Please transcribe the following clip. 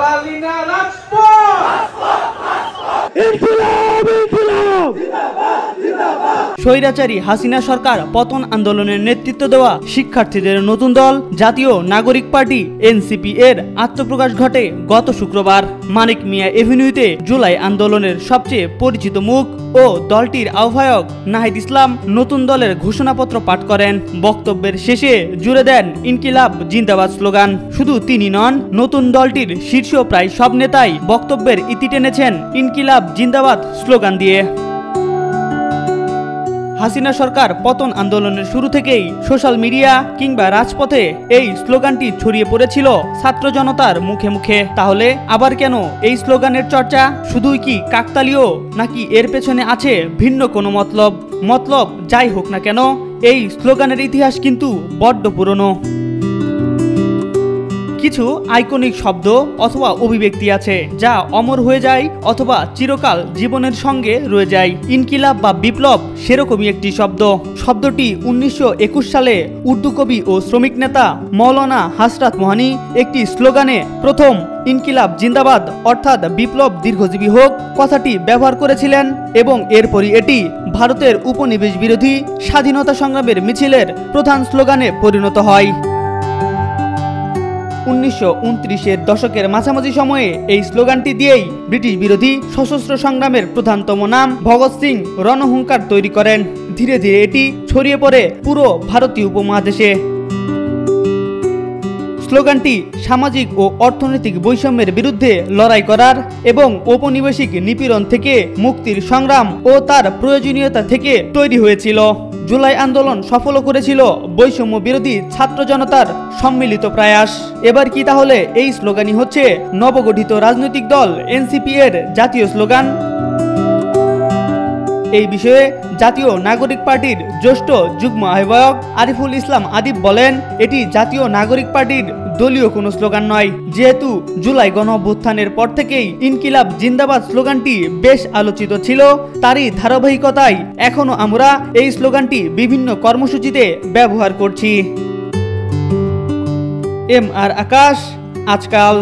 হাসিনা রাজপথ। ইনকিলাব ইনকিলাব স্বৈরাচারী হাসিনা সরকার পতন আন্দোলনের নেতৃত্ব দেওয়া শিক্ষার্থীদের নতুন দল জাতীয় নাগরিক পার্টি এনসিপি এর আত্মপ্রকাশ ঘটে গত শুক্রবার। মানিক মিয়া এভিনিউতে জুলাই আন্দোলনের সবচেয়ে পরিচিত মুখ ও দলটির আহ্বায়ক নাহিদ ইসলাম নতুন দলের ঘোষণাপত্র পাঠ করেন। বক্তব্যের শেষে জুড়ে দেন ইনকিলাব জিন্দাবাদ স্লোগান। শুধু তিনি নন, নতুন দলটির শীর্ষ প্রায় সব নেতাই বক্তব্যের ইতি টেনেছেন ইনকিলাব জিন্দাবাদ স্লোগান দিয়ে। হাসিনা সরকার পতন আন্দোলনের শুরু থেকেই সোশ্যাল মিডিয়া কিংবা রাজপথে এই স্লোগানটি ছড়িয়ে পড়েছিল ছাত্র জনতার মুখে মুখে। তাহলে আবার কেন এই স্লোগানের চর্চা? শুধুই কি কাকতালীয়, নাকি এর পেছনে আছে ভিন্ন কোনো মতলব যাই হোক না কেন, এই স্লোগানের ইতিহাস কিন্তু বড্ড পুরনো। কিছু আইকনিক শব্দ অথবা অভিব্যক্তি আছে যা অমর হয়ে যায় অথবা চিরকাল জীবনের সঙ্গে রয়ে যায়। ইনকিলাব বা বিপ্লব সেরকমই একটি শব্দ। শব্দটি 1921 সালে উর্দু কবি ও শ্রমিক নেতা মৌলানা হাসরাত মোহানি একটি স্লোগানে প্রথম ইনকিলাব জিন্দাবাদ অর্থাৎ বিপ্লব দীর্ঘজীবী হোক কথাটি ব্যবহার করেছিলেন এবং এরপরই এটি ভারতের উপনিবেশ বিরোধী স্বাধীনতা সংগ্রামের মিছিলের প্রধান স্লোগানে পরিণত হয়। 1929-এর দশকের মাঝামাঝি সময়ে এই স্লোগানটি দিয়েই ব্রিটিশ বিরোধী সশস্ত্র সংগ্রামের প্রধানতম নাম ভগৎ সিং রণহুঙ্কার তৈরি করেন। ধীরে ধীরে এটি ছড়িয়ে পড়ে পুরো ভারতীয় উপমহাদেশে। স্লোগানটি সামাজিক ও অর্থনৈতিক বৈষম্যের বিরুদ্ধে লড়াই করার এবং ঔপনিবেশিক নিপীড়ন থেকে মুক্তির সংগ্রাম ও তার প্রয়োজনীয়তা থেকে তৈরি হয়েছিল। জুলাই আন্দোলন সফল করেছিল বৈষম্য বিরোধী ছাত্র জনতার সম্মিলিত প্রয়াস। এবার কি তাহলে এই স্লোগানই হচ্ছে নবগঠিত রাজনৈতিক দল এনসিপি এর জাতীয় স্লোগান? এই বিষয়ে জাতীয় নাগরিক পার্টির জ্যেষ্ঠ যুগ্ম আহ্বায়ক আরিফুল ইসলাম আদিব বলেন, এটি জাতীয় নাগরিক পার্টির দলীয় কোনো স্লোগান নয়। যেহেতু জুলাই গণঅভ্যুত্থানের পর থেকেই ইনকিলাব জিন্দাবাদ স্লোগানটি বেশ আলোচিত ছিল, তারই ধারাবাহিকতায় এখনো আমরা এই স্লোগানটি বিভিন্ন কর্মসূচিতে ব্যবহার করছি। এম আর আকাশ, আজকাল।